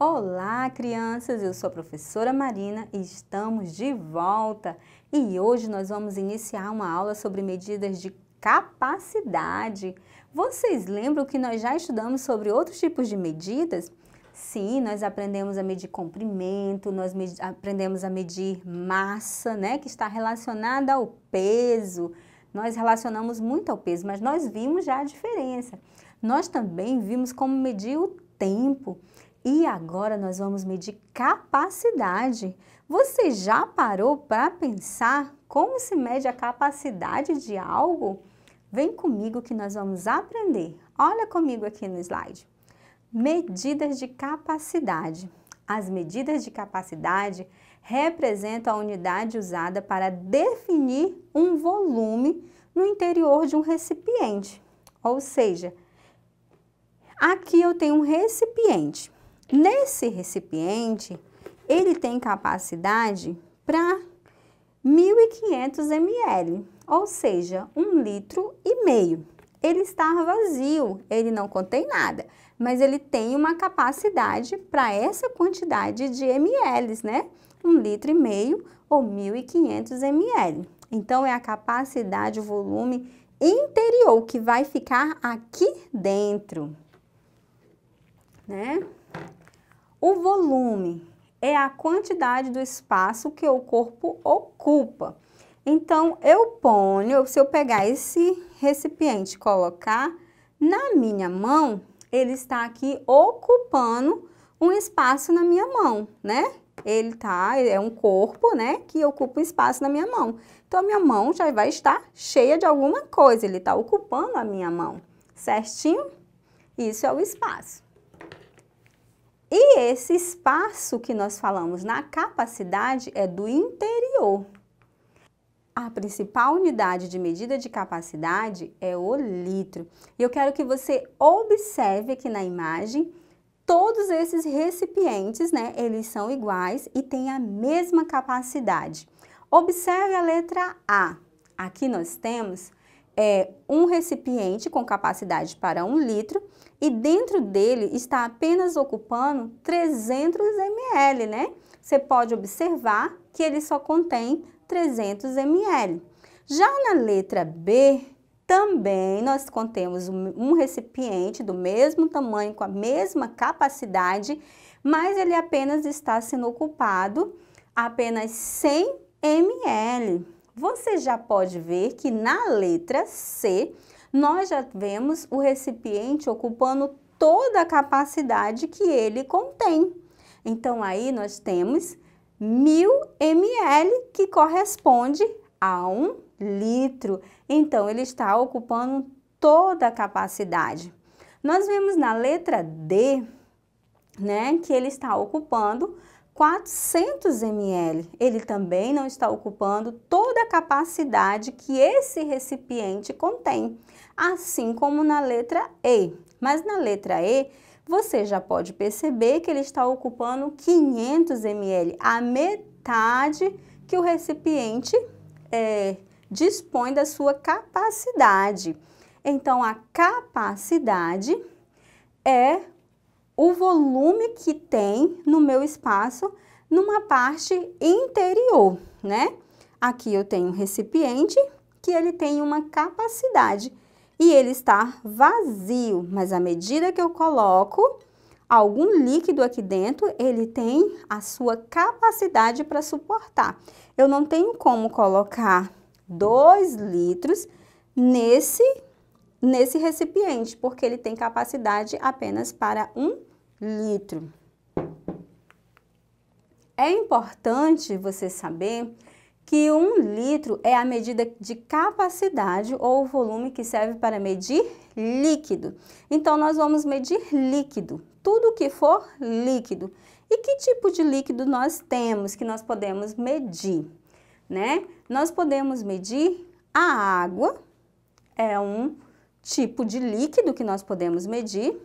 Olá, crianças! Eu sou a professora Marina e estamos de volta. E hoje nós vamos iniciar uma aula sobre medidas de capacidade. Vocês lembram que nós já estudamos sobre outros tipos de medidas? Sim, nós aprendemos a medir comprimento, nós aprendemos a medir massa, né, que está relacionada ao peso. Nós relacionamos muito ao peso, mas nós vimos já a diferença. Nós também vimos como medir o tempo. E agora nós vamos medir capacidade. Você já parou para pensar como se mede a capacidade de algo? Vem comigo que nós vamos aprender. Olha comigo aqui no slide. Medidas de capacidade. As medidas de capacidade representam a unidade usada para definir um volume no interior de um recipiente. Ou seja, aqui eu tenho um recipiente. Nesse recipiente, ele tem capacidade para 1.500 ml, ou seja, 1,5 litro. Ele está vazio, ele não contém nada, mas ele tem uma capacidade para essa quantidade de ml, né? 1,5 litro ou 1.500 ml. Então, é a capacidade, o volume interior que vai ficar aqui dentro, né? O volume é a quantidade do espaço que o corpo ocupa. Então, se eu pegar esse recipiente e colocar na minha mão, ele está aqui ocupando um espaço na minha mão, né? É um corpo, né, que ocupa um espaço na minha mão. Então, a minha mão já vai estar cheia de alguma coisa, ele está ocupando a minha mão, certinho? Isso é o espaço. E esse espaço que nós falamos na capacidade é do interior. A principal unidade de medida de capacidade é o litro. E eu quero que você observe aqui na imagem, todos esses recipientes, né, eles são iguais e têm a mesma capacidade. Observe a letra A. Aqui nós temos um recipiente com capacidade para 1 litro e dentro dele está apenas ocupando 300 ml, né? Você pode observar que ele só contém 300 ml. Já na letra B, também nós contemos um recipiente do mesmo tamanho, com a mesma capacidade, mas ele apenas está sendo ocupado apenas 100 ml. Você já pode ver que na letra C, nós já vemos o recipiente ocupando toda a capacidade que ele contém. Então, aí nós temos 1.000 ml, que corresponde a 1 litro. Então, ele está ocupando toda a capacidade. Nós vemos na letra D, né, que ele está ocupando 400 ml. Ele também não está ocupando toda a capacidade que esse recipiente contém, assim como na letra E. Mas na letra E, você já pode perceber que ele está ocupando 500 ml, a metade que o recipiente dispõe da sua capacidade. Então, a capacidade é o volume que tem no meu espaço numa parte interior, né? Aqui eu tenho um recipiente que ele tem uma capacidade e ele está vazio, mas à medida que eu coloco algum líquido aqui dentro, ele tem a sua capacidade para suportar. Eu não tenho como colocar 2 litros nesse recipiente, porque ele tem capacidade apenas para 1 litro. É importante você saber que 1 litro é a medida de capacidade ou volume que serve para medir líquido. Então, nós vamos medir líquido, tudo que for líquido. E que tipo de líquido nós temos que nós podemos medir, né? Nós podemos medir a água, é um tipo de líquido que nós podemos medir.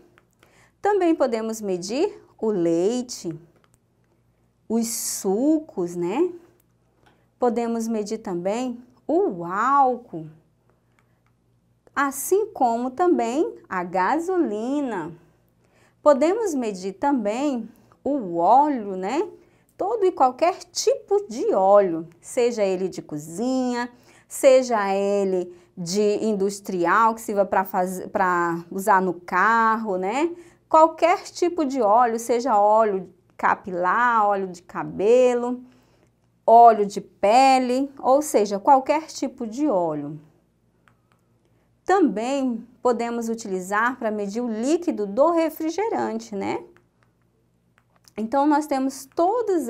Também podemos medir o leite, os sucos, né? Podemos medir também o álcool, assim como também a gasolina. Podemos medir também o óleo, né? Todo e qualquer tipo de óleo, seja ele de cozinha, seja ele de industrial, que sirva para usar no carro, né? Qualquer tipo de óleo, seja óleo capilar, óleo de cabelo, óleo de pele, ou seja, qualquer tipo de óleo. Também podemos utilizar para medir o líquido do refrigerante, né? Então, nós temos todas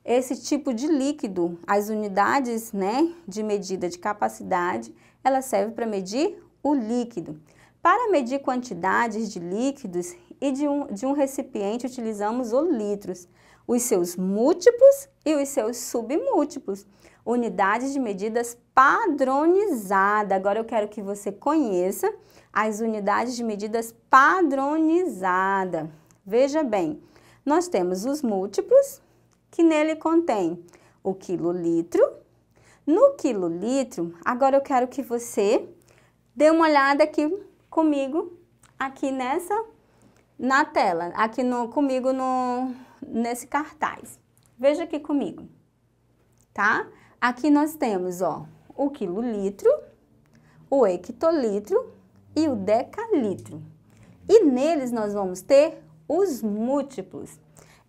esse tipo de líquido. As unidades, né, de medida de capacidade, ela serve para medir o líquido. Para medir quantidades de líquidos e de um recipiente, utilizamos o litros, os seus múltiplos e os seus submúltiplos. Unidades de medidas padronizadas. Agora eu quero que você conheça as unidades de medidas padronizadas. Veja bem, nós temos os múltiplos, que nele contém o quilolitro. No quilolitro, agora eu quero que você dê uma olhada aqui comigo, aqui na tela, aqui comigo nesse cartaz. Veja aqui comigo, tá? Aqui nós temos, ó, o quilolitro, o hectolitro e o decalitro. E neles nós vamos ter os múltiplos.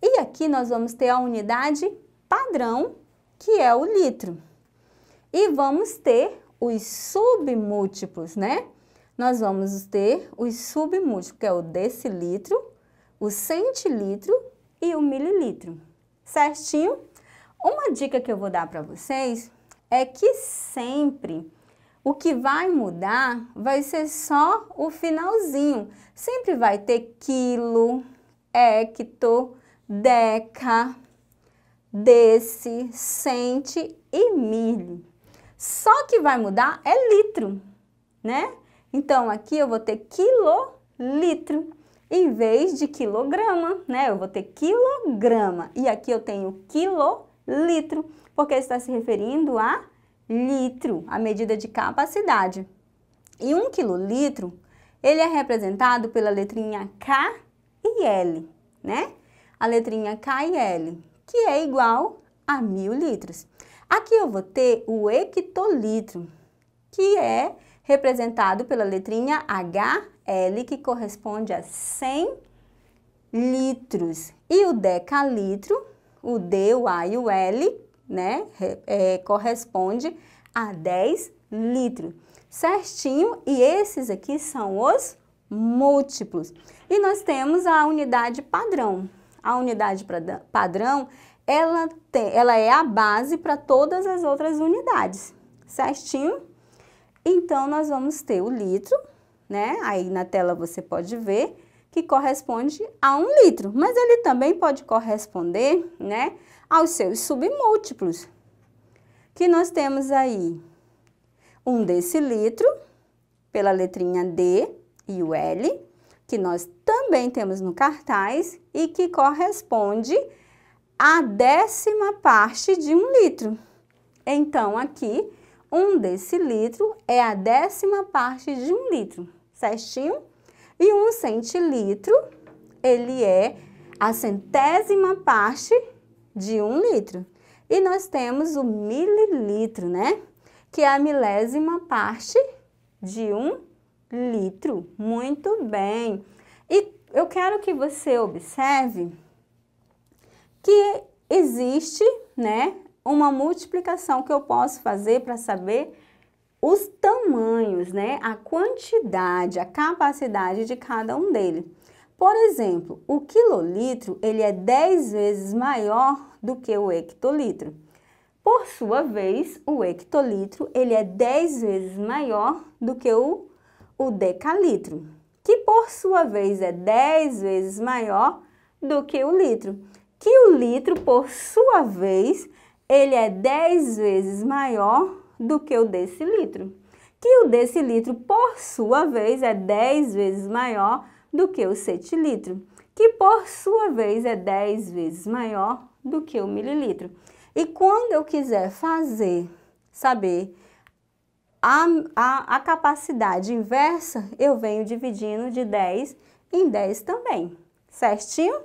E aqui nós vamos ter a unidade padrão, que é o litro. E vamos ter os submúltiplos, né? Nós vamos ter os submúltiplos, que é o decilitro, o centilitro e o mililitro. Certinho? Uma dica que eu vou dar para vocês é que sempre o que vai mudar vai ser só o finalzinho. Sempre vai ter quilo, hecto, deca, deci, centi e milho. Só que vai mudar é litro, né? Então, aqui eu vou ter quilolitro, em vez de quilograma, né? Eu vou ter quilograma. E aqui eu tenho quilolitro, porque está se referindo a litro, a medida de capacidade. E 1 quilolitro, ele é representado pela letrinha K e L, né? A letrinha K e L, que é igual a 1000 litros. Aqui eu vou ter o hectolitro, que é representado pela letrinha HL, que corresponde a 100 litros. E o decalitro, o D, o A e o L, né, corresponde a 10 litros. Certinho? E esses aqui são os múltiplos. E nós temos a unidade padrão. A unidade padrão, ela é a base para todas as outras unidades. Certinho? Então, nós vamos ter o litro, né? Aí na tela você pode ver que corresponde a 1 litro. Mas ele também pode corresponder, né, aos seus submúltiplos. Que nós temos aí 1 decilitro, pela letrinha D e o L, que nós também temos no cartaz e que corresponde à 10ª parte de 1 litro. Então, aqui, 1 decilitro é a 10ª parte de 1 litro, certinho? E 1 centilitro, ele é a 100ª parte de 1 litro. E nós temos o mililitro, né? Que é a 1000ª parte de 1 litro. Muito bem. E eu quero que você observe que existe, né, uma multiplicação que eu posso fazer para saber os tamanhos, né, a quantidade, a capacidade de cada um deles. Por exemplo, o quilolitro, ele é 10 vezes maior do que o hectolitro. Por sua vez, o hectolitro, ele é 10 vezes maior do que o decalitro, que por sua vez é 10 vezes maior do que o litro. Que o litro, por sua vez, ele é 10 vezes maior do que o decilitro. Que o decilitro, por sua vez, é 10 vezes maior do que o centilitro. Que por sua vez é 10 vezes maior do que o mililitro. E quando eu quiser saber a capacidade inversa, eu venho dividindo de 10 em 10 também, certinho?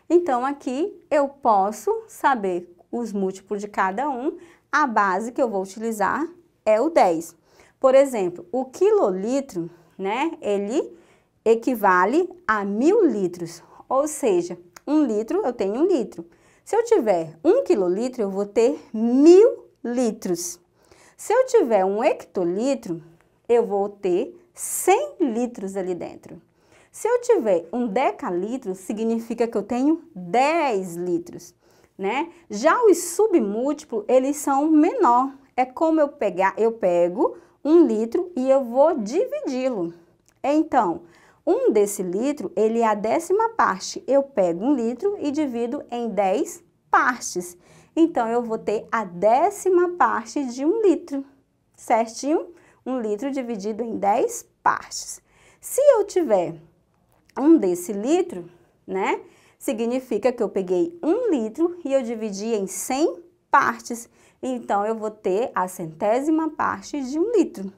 Então, aqui eu posso saber os múltiplos de cada um, a base que eu vou utilizar é o 10. Por exemplo, o quilolitro, né, ele equivale a 1000 litros, ou seja, 1 litro eu tenho 1 litro. Se eu tiver 1 quilolitro, eu vou ter 1000 litros. Se eu tiver 1 hectolitro, eu vou ter 100 litros ali dentro. Se eu tiver 1 decalitro, significa que eu tenho 10 litros, né? Já os submúltiplos, eles são menor. É como eu pego 1 litro e eu vou dividi-lo. Então, 1 decilitro, ele é a 10ª parte. Eu pego 1 litro e divido em 10 partes. Então, eu vou ter a 10ª parte de 1 litro, certinho? 1 litro dividido em 10 partes. Se eu tiver 1 decilitro, né? Significa que eu peguei 1 litro e eu dividi em 100 partes. Então, eu vou ter a 100ª parte de 1 litro.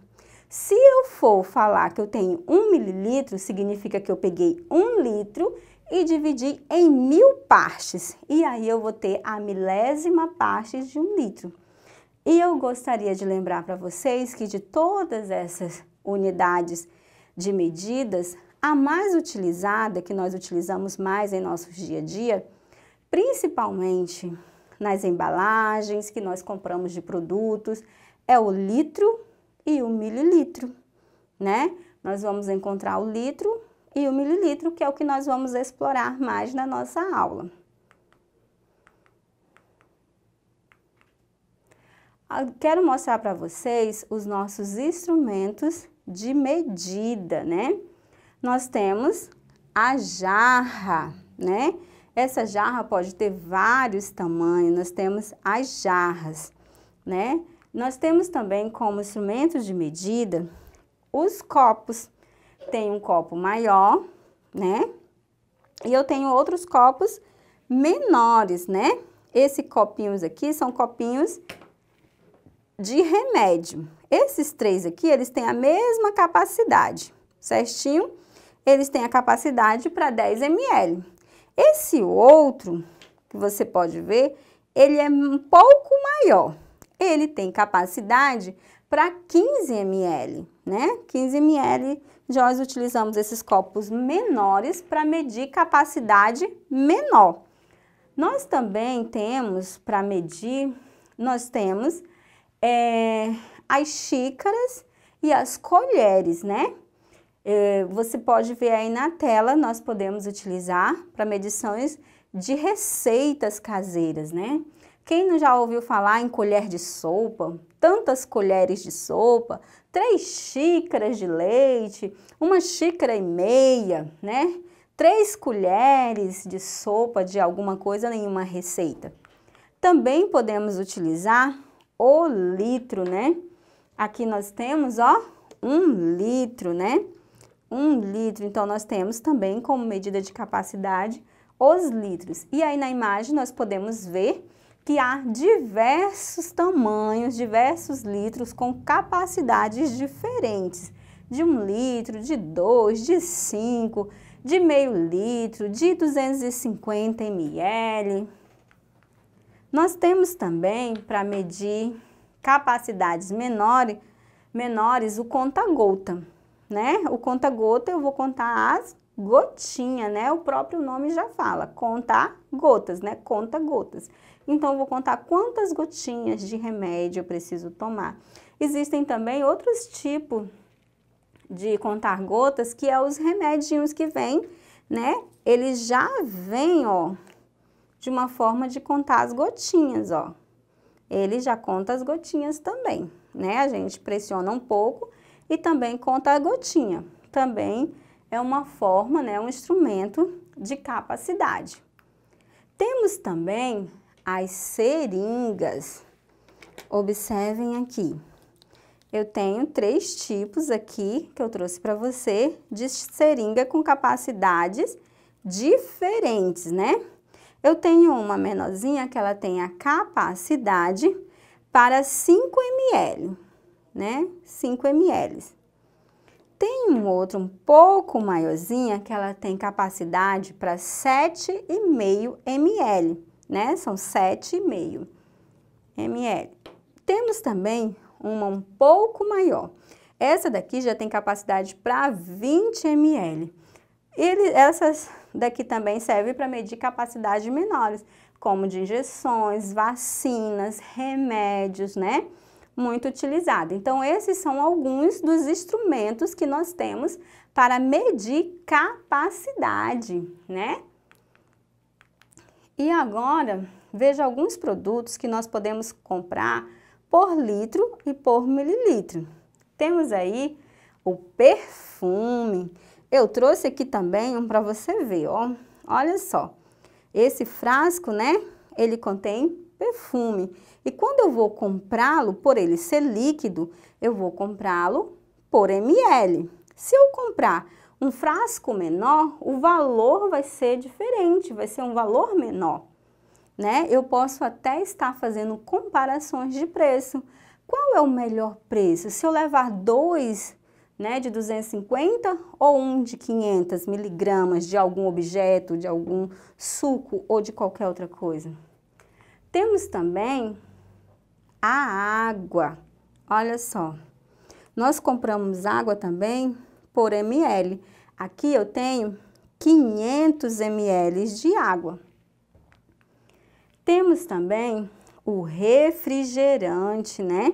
Se eu for falar que eu tenho 1 mililitro, significa que eu peguei 1 litro e dividi em 1000 partes. E aí, eu vou ter a 1000ª parte de 1 litro. E eu gostaria de lembrar para vocês que de todas essas unidades de medidas, a mais utilizada, que nós utilizamos mais em nosso dia a dia, principalmente nas embalagens que nós compramos de produtos, é o litro e o mililitro, né? Nós vamos encontrar o litro e o mililitro, que é o que nós vamos explorar mais na nossa aula. Quero mostrar para vocês os nossos instrumentos de medida, né? Nós temos a jarra, né? Essa jarra pode ter vários tamanhos, nós temos as jarras, né? Nós temos também como instrumentos de medida os copos. Tem um copo maior, né? E eu tenho outros copos menores, né? Esses copinhos aqui são copinhos de remédio. Esses 3 aqui, eles têm a mesma capacidade, certinho? Eles têm a capacidade para 10 ml. Esse outro, que você pode ver, ele é um pouco maior. Ele tem capacidade para 15 ml, né? 15 ml, nós utilizamos esses copos menores para medir capacidade menor. Nós também temos, para medir, nós temos as xícaras e as colheres, né? Você pode ver aí na tela, nós podemos utilizar para medições de receitas caseiras, né? Quem não já ouviu falar em colher de sopa, tantas colheres de sopa, 3 xícaras de leite, 1,5 xícaras, né? 3 colheres de sopa de alguma coisa em uma receita. Também podemos utilizar o litro, né? Aqui nós temos, ó, 1 litro, né? 1 litro, então nós temos também como medida de capacidade os litros. E aí na imagem nós podemos ver que há diversos tamanhos, diversos litros com capacidades diferentes. De 1 litro, de 2, de 5, de meio litro, de 250 ml. Nós temos também, para medir capacidades menores, o conta-gota, né? O conta-gota eu vou contar as gotinhas, né? O próprio nome já fala, contar gotas, né? Conta gotas. Então, eu vou contar quantas gotinhas de remédio eu preciso tomar. Existem também outros tipos de contar gotas, que é os remedinhos que vêm, né? Eles já vêm, ó, de uma forma de contar as gotinhas, ó. Ele já conta as gotinhas também, né? A gente pressiona um pouco e também conta a gotinha. Também é uma forma, né? Um instrumento de capacidade. Temos também as seringas. Observem aqui. Eu tenho 3 tipos aqui que eu trouxe para você de seringa com capacidades diferentes, né? Eu tenho uma menorzinha que ela tem a capacidade para 5 ml, né? 5 ml. Tem um outro um pouco maiorzinha, que ela tem capacidade para 7,5 ml, né? São 7,5 ml. Temos também uma um pouco maior. Essa daqui já tem capacidade para 20 ml. Essas daqui também servem para medir capacidades menores, como de injeções, vacinas, remédios, né? Muito utilizado. Então, esses são alguns dos instrumentos que nós temos para medir capacidade, né? E agora, veja alguns produtos que nós podemos comprar por litro e por mililitro. Temos aí o perfume. Eu trouxe aqui também um para você ver, ó. Olha só. Esse frasco, né? Ele contém perfume. E quando eu vou comprá-lo, por ele ser líquido, eu vou comprá-lo por ml. Se eu comprar um frasco menor, o valor vai ser diferente, vai ser um valor menor, né? Eu posso até estar fazendo comparações de preço. Qual é o melhor preço? Se eu levar dois, né, de 250 ou um de 500 miligramas de algum objeto, de algum suco ou de qualquer outra coisa? Temos também a água. Olha só, nós compramos água também por ml. Aqui eu tenho 500 ml de água. Temos também o refrigerante, né?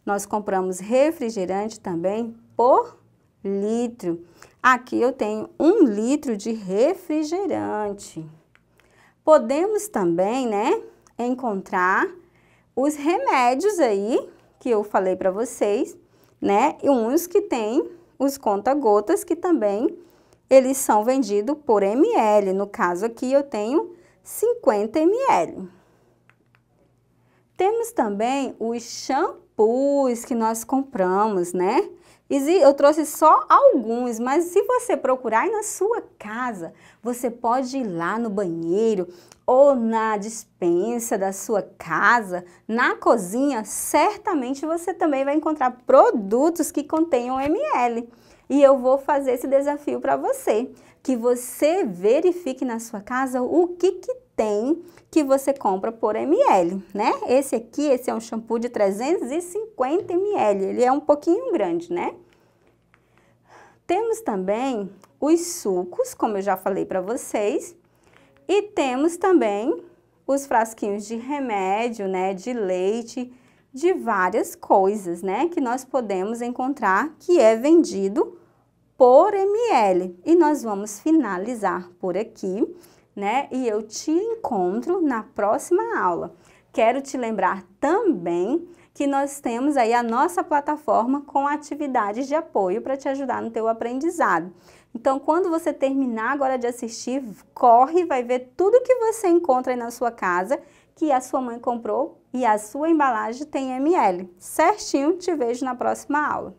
Nós compramos refrigerante também por litro. Aqui eu tenho 1 litro de refrigerante. Podemos também, né, encontrar os remédios aí, que eu falei para vocês, né? E uns que tem os conta-gotas, que também eles são vendidos por ml. No caso aqui eu tenho 50 ml. Temos também os shampoos que nós compramos, né? Eu trouxe só alguns, mas se você procurar aí na sua casa, você pode ir lá no banheiro ou na despensa da sua casa, na cozinha, certamente você também vai encontrar produtos que contenham ml. E eu vou fazer esse desafio para você, que você verifique na sua casa o que tem que você compra por ml, né? Esse é um shampoo de 350 ml, ele é um pouquinho grande, né? Temos também os sucos, como eu já falei para vocês, e temos também os frasquinhos de remédio, né, de leite, de várias coisas, né, que nós podemos encontrar que é vendido por ml. E nós vamos finalizar por aqui, né, e eu te encontro na próxima aula. Quero te lembrar também que nós temos aí a nossa plataforma com atividades de apoio para te ajudar no teu aprendizado. Então, quando você terminar agora de assistir, corre, vai ver tudo que você encontra aí na sua casa, que a sua mãe comprou e a sua embalagem tem ml. Certinho, te vejo na próxima aula.